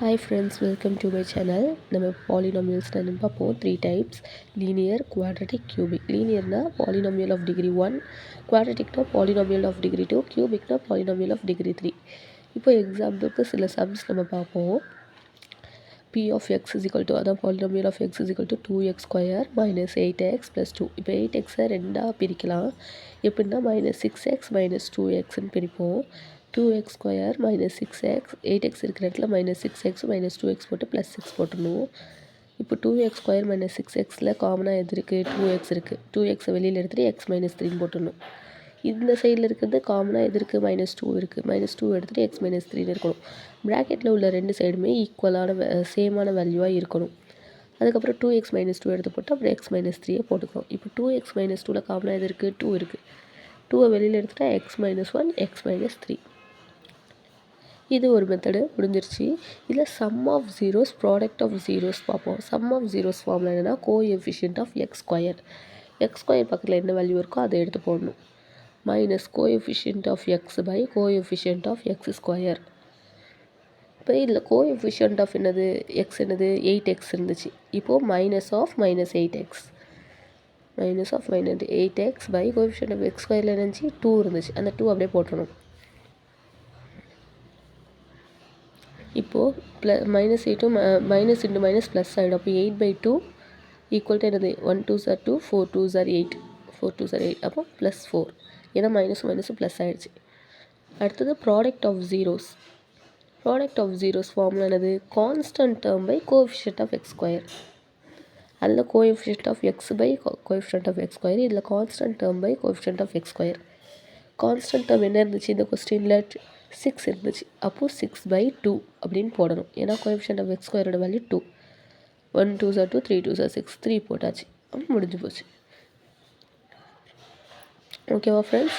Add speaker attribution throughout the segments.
Speaker 1: Hi friends, welcome to my channel. நம்ம polynomials என்னன்னு பார்ப்போம். 3 types: லீனியர், குவாட்ரட்டிக், கியூபிக். லீனியர்னா பாலினாமியல் ஆஃப் டிகிரி 1, குவாட்ரட்டிக்னா பாலினாமியல் ஆஃப் டிகிரி 2, கியூபிக்னா பாலினாமியல் ஆஃப் டிகிரி 3. இப்போ எக்ஸாம்பிளுக்கு சில சம்ஸ் நம்ம பார்ப்போம். p of x is equal to அதான் polynomial of x is equal to 2x square minus 8x plus 2. இப்போ 8xை ரெண்டாக பிரிக்கலாம். எப்படின்னா மைனஸ் 6x மைனஸ் 2xன்னு பிரிப்போம். 2x square minus 6x, 8x இருக்கிற இடத்துல மைனஸ் 6x மைனஸ் 2x போட்டு ப்ளஸ் 6 போட்டுடணும். இப்போ 2x ஸ்கொயர் மைனஸ் 6xல் காமனாக எது இருக்குது? 2x இருக்குது. 2xை வெளியில் எடுத்துகிட்டு x மைனஸ் 3 போட்டுடணும். இந்த சைடில் இருக்கிறது காமனாக எது இருக்குது? மைனஸ் 2 இருக்குது. மைனஸ் 2 எடுத்துகிட்டு x மைனஸ் 3 இருக்கணும். ப்ராக்கெட்டில் உள்ள ரெண்டு சைடுமே ஈக்குவலான சேமான வேல்யூவாக இருக்கணும். அதுக்கப்புறம் 2x மைனஸ் 2 எடுத்து போட்டு அப்புறம் x மைனஸ் 3 போட்டுக்கிறோம். இப்போ 2x மைனஸ் 2ல் காமனாக எது இருக்குது? 2 இருக்குது. 2வை வெளியில் எடுத்துகிட்டா x மைனஸ் 1, x மைனஸ் 3. இது ஒரு மெத்தடு முடிஞ்சிருச்சு. இதில் sum of zeros, product of zeros பார்ப்போம். சம் ஆஃப் ஜீரோஸ் ஃபார்மில் என்னென்னா coefficient of x square. X square பக்கத்தில் என்ன வேல்யூ இருக்கோ அதை எடுத்து போடணும். Minus coefficient of x by coefficient of x square. இப்போ இதில் கோஎஃபிஷியன்ட் ஆஃப் என்னது? எக்ஸ் என்னது? 8x இருந்துச்சு. இப்போது minus of minus 8x, minus of minus 8x by coefficient of x ஸ்கொயரில் இருந்துச்சு 2 இருந்துச்சு. அந்த 2 அப்படியே போட்டுடணும். இப்போது minus 8 minus into minus plus ஆகிடும். அப்போ 8/2 ஈக்குவல் டு என்னது? 1 2 சார் 2, 4 2 சார் 8, 4 2 சார் 8, அப்போ ப்ளஸ் 4. ஏன்னா மைனஸ் மைனஸும் ப்ளஸ் ஆகிடுச்சு. அடுத்தது product of zeros. Product of zeros formula என்னது? Constant term by coefficient of x square. அதில் coefficient of x by coefficient of x square, இதில் constant term by coefficient of x square. Constant term என்ன இருந்துச்சு இந்த கொஸ்டினில்? 6 இருந்துச்சு. அப்போது 6/2 அப்படின்னு போடணும். ஏன்னா கோஎஃபிஷியன்ட் ஆஃப் எக்ஸ் ஸ்கொயரோட வேல்யூ 2. 1 2 சார் 2, 3 2 சார் 6, 3 போட்டாச்சு. அப்போ முடிஞ்சு போச்சு. ஓகேவா ஃப்ரெண்ட்ஸ்?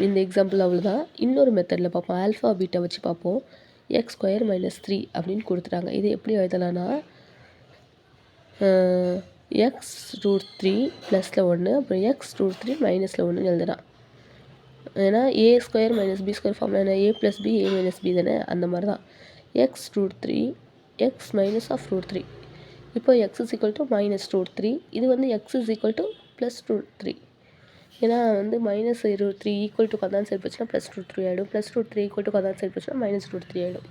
Speaker 1: இந்த எக்ஸாம்பிள் அவ்வளோதான். இன்னொரு மெத்தடில் பார்ப்போம். ஆல்ஃபா பீட்டா வச்சு பார்ப்போம். எக்ஸ் ஸ்கொயர் மைனஸ் 3 அப்படின்னு கொடுத்துட்டாங்க. இது எப்படி எழுதலாம்னா எக்ஸ் ரூட் 3 ப்ளஸில் 1, அப்புறம் எக்ஸ் ரூட் 3 மைனஸில் 1 எழுதலாம். ஏன்னா a square minus b square ஃபார்ம்ல என்ன? A plus b a minus b தானே? அந்த மாதிரி தான். X root 3 x minus of root 3. இப்போ x is equal to minus root 3. இது வந்து x is equal to plus root 3. ஏன்னா வந்து மைனஸ் ரூட் 3 ஈக்குவல் டு கதான் சைடு போச்சுன்னா ப்ளஸ் ரூட் 3 ஆகிடும். ப்ளஸ் ரூட் 3 ஈக்குவல் டு கதான் சைடு போச்சுன்னா மைனஸ் ரூட் 3 ஆகிடும்.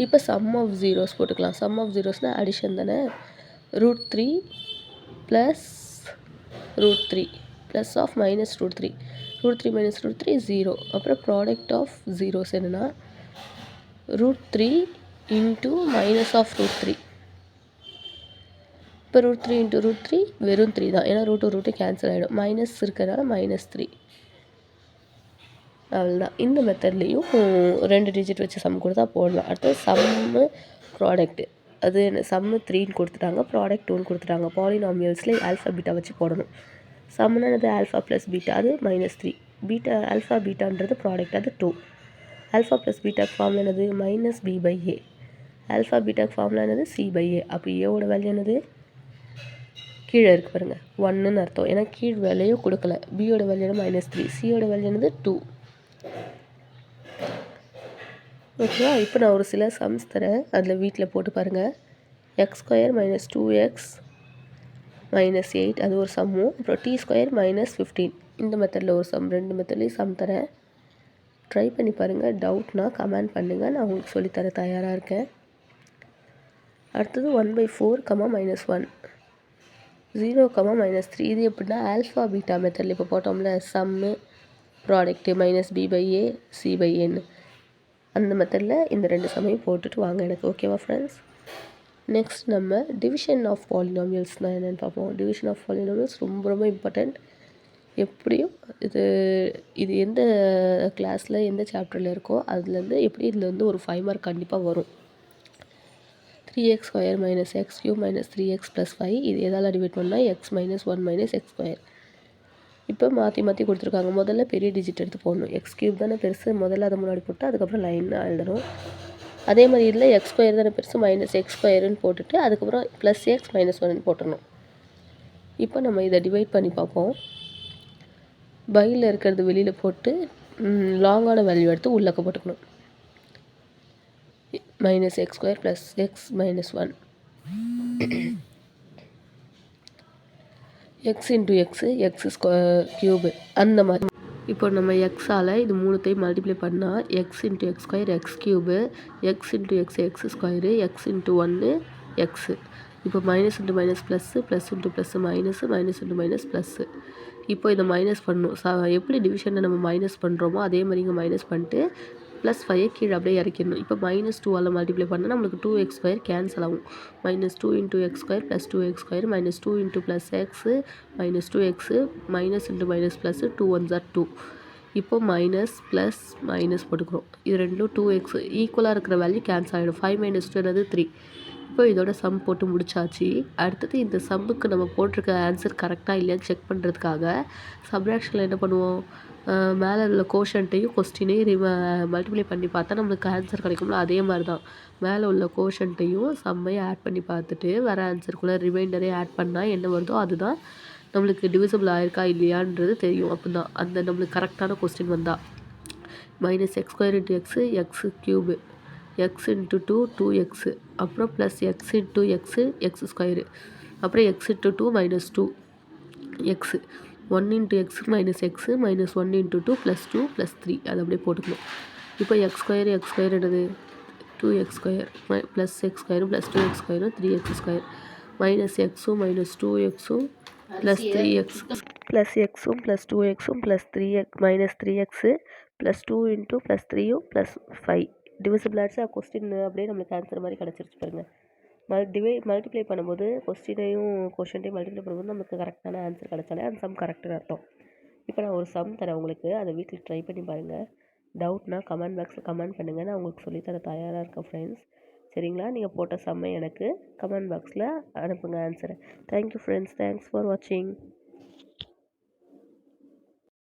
Speaker 1: இப்போ சம் ஆஃப் ஜீரோஸ் போட்டுக்கலாம். சம் ஆஃப் ஜீரோஸ்னால் அடிஷன் தானே? Root 3 plus root 3 plus of minus root 3. Root 3 minus root 3 0. அப்புறம் ப்ராடக்ட் ஆஃப் ஜீரோஸ் என்னென்னா root 3 into minus of root 3. இப்போ ரூட் 3 இன்ட்டு ரூட் 3 வெறும் 3 தான். ஏன்னா ரூட்டு கேன்சல் ஆகிடும். மைனஸ் இருக்கிறனால மைனஸ் 3. அவ்வளோதான். இந்த மெத்தட்லேயும் 2 டிஜிட் வச்சு சம் கொடுத்தா போடலாம். அடுத்தது சம்மு ப்ராடக்ட்டு. அது என்ன? சம்மு 3ன்னு கொடுத்துட்டாங்க, ப்ராடக்ட் 2ன்னு கொடுத்துட்டாங்க. பாலினாமியல்ஸில் ஆல்ஃபா பீட்டா வச்சு போடணும். சம்முனது ஆல்ஃபா ப்ளஸ் பீட்டா, அது மைனஸ் 3. பீட்டா ஆல்ஃபா பீட்டான்றது ப்ராடக்ட், அது 2. ஆல்ஃபா ப்ளஸ் பீட்டாக்கு ஃபார்முலா என்னது? Minus b/a. ஆல்ஃபா பீட்டாக்கு ஃபார்முலா என்னது? c/a. அப்போ ஏவோட வேல்யூ என்னது? கீழே இருக்குது பாருங்கள், 1ன்னு அர்த்தம். ஏன்னா கீழ் வேல்யூ கொடுக்கல. பியோட வேல்யூ மைனஸ் 3, சியோட வேல்யூ என்னது? 2. ஓகேவா? இப்போ நான் ஒரு சில சம்ஸ் தரேன், அதில் வீட்டில் போட்டு பாருங்கள். X square minus 2x minus 8 அது ஒரு சம்மும், அப்புறம் டி ஸ்கொயர் மைனஸ் 15 இந்த மெத்தடில் ஒரு சம். 2 மெத்தட்லேயும் சம் தரேன், ட்ரை பண்ணி பாருங்கள். டவுட்னா கமெண்ட் பண்ணுங்கள், நான் உங்களுக்கு சொல்லித்தர தயாராக இருக்கேன். அடுத்தது 1/4, மைனஸ் 1, 0, மைனஸ் 3. இது எப்படின்னா ஆல்ஃபா பீட்டா மெத்தடில் இப்போ போட்டோம்ல, சம்மு ப்ராடக்ட்டு மைனஸ் b/a c/aன்னு அந்த மெத்தடில் இந்த 2 சம்மையும் போட்டுட்டு வாங்க எனக்கு. ஓகேவா ஃப்ரெண்ட்ஸ்? நெக்ஸ்ட் நம்ம டிவிஷன் ஆஃப் பாலினாமியல்ஸ்னால் என்னென்னு பார்ப்போம். டிவிஷன் ஆஃப் பாலினாமியல்ஸ் ரொம்ப ரொம்ப இம்பார்ட்டண்ட். எப்படியும் இது எந்த கிளாஸில் எந்த சாப்டரில் இருக்கோ அதுலேருந்து எப்படி இதில் வந்து ஒரு 5 மார்க் கண்டிப்பாக வரும். 3x square minus X cube minus 3x plus 5 இது எதால் டிவைட் பண்ணால் X minus 1 minus X square. இப்போ மாற்றி மாற்றி கொடுத்துருக்காங்க. முதல்ல பெரிய டிஜிட் எடுத்து போடணும். எக்ஸ் கியூப் தானே பெருசு, முதல்ல அதை முன்னாடி போட்டு அதுக்கப்புறம் லைன் எழுதணும். அதே மாதிரி இதில் எக்ஸ் ஸ்கொயர் தானே பெருசு, மைனஸ் எக்ஸ் ஸ்கொயருன்னு போட்டுட்டு அதுக்கப்புறம் ப்ளஸ் எக்ஸ் மைனஸ் 1ன்னு போட்டுடணும். இப்போ நம்ம இதை டிவைட் பண்ணி பார்ப்போம். பையில் இருக்கிறது வெளியில் போட்டு லாங்கான வேல்யூ எடுத்து உள்ளக்க போட்டுக்கணும். minus x square plus x minus 1 x into x square cube அந்த மாதிரி. இப்போ நம்ம எக்ஸால் இது மூணுத்தையும் மல்டிப்ளை பண்ணால் x into x square x cube, x into x square, x into 1 x. இப்போ minus into minus plus, plus into plus minus, minus into minus plus. இப்போ இதை மைனஸ் பண்ணணும். எப்படி டிவிஷனை நம்ம மைனஸ் பண்ணுறோமோ அதே மாதிரி இங்கே மைனஸ் பண்ணிட்டு +5 கீழே அப்படியே இறக்கிடணும். இப்போ -2ஆல் மல்டிப்ளை பண்ணால் நம்மளுக்கு 2x ஸ்கொயர் கேன்சல் ஆகும். -2 × x square plus 2x square -2 × plus x -2x minus into minus plus 2 1s are 2. இப்போ மைனஸ் ப்ளஸ் மைனஸ் போட்டுக்கிறோம். இது ரெண்டும் 2x ஈக்குவலாக இருக்கிற வேல்யூ கேன்சல் ஆகிடும். 5 - 2 என்னது 3. இப்போ இதோட சம் போட்டு முடிச்சாச்சு. அடுத்தது இந்த சம்முக்கு நம்ம போட்டிருக்க ஆன்சர் கரெக்டாக இல்லையான்னு செக் பண்ணுறதுக்காக சப்ராக்ஷனில் என்ன பண்ணுவோம், மேலே உள்ள கோஷன்ட்டையும் கொஸ்டினையும் மல்டிப்ளை பண்ணி பார்த்தா நம்மளுக்கு ஆன்சர் கிடைக்கும்ல. அதே மாதிரி தான் மேலே உள்ள கோஷன்ட்டையும் சம்மையும் ஆட் பண்ணி பார்த்துட்டு வர ஆன்சருக்குள்ளே ரிமைண்டரே ஆட் பண்ணால் என்ன வருதோ அதுதான் நம்மளுக்கு டிவிசிபிள் ஆயிருக்கா இல்லையான்றது தெரியும். அப்போ தான் அந்த நம்மளுக்கு கரெக்டான கொஸ்டின் வந்தால் -x square into x x cube, x into 2 2x, அப்புறம் plus x into x square, அப்புறம் x into 2 -2 x, 1 × x minus x minus 1 × 2 +2 +3 அதை அப்படியே போட்டுக்கணும். இப்போ எக்ஸ் ஸ்கொயர் என்னது 2x square plus x square plus 2x square 3x square minus எக்ஸும் minus 2xும் plus 3x plus எக்ஸும் ப்ளஸ் 2xும் plus 3x minus 3x plus 2 × plus 3யும் ப்ளஸ் 5 டிவிசிபிள் ஆச்சு. கொஸ்டின் அப்படியே நம்மளுக்கு ஆன்சர் மாதிரி கிடச்சிருச்சு பாருங்கள். மல்டிப்ளை பண்ணும்போது கொஸ்டினையும் கொஷன்ட்டையும் மல்டிப்ளை பண்ணும்போது நமக்கு கரெக்டான ஆன்சர் கிடச்சாலே அந்த சம் கரெக்டுன்னு அர்த்தம். இப்போ நான் ஒரு சம் தரேன் உங்களுக்கு, அதை வீட்டில் ட்ரை பண்ணி பாருங்கள். டவுட்னா கமெண்ட் பாக்ஸில் கமெண்ட் பண்ணுங்கள். நான் உங்களுக்கு சொல்லித்தர தயாராக இருக்கேன் ஃப்ரெண்ட்ஸ். சரிங்களா? நீங்கள் போட்ட சம்மை எனக்கு கமெண்ட் பாக்ஸில் அனுப்புங்க ஆன்சரை. Thank you friends. தேங்க்ஸ் ஃபார் வாட்சிங்.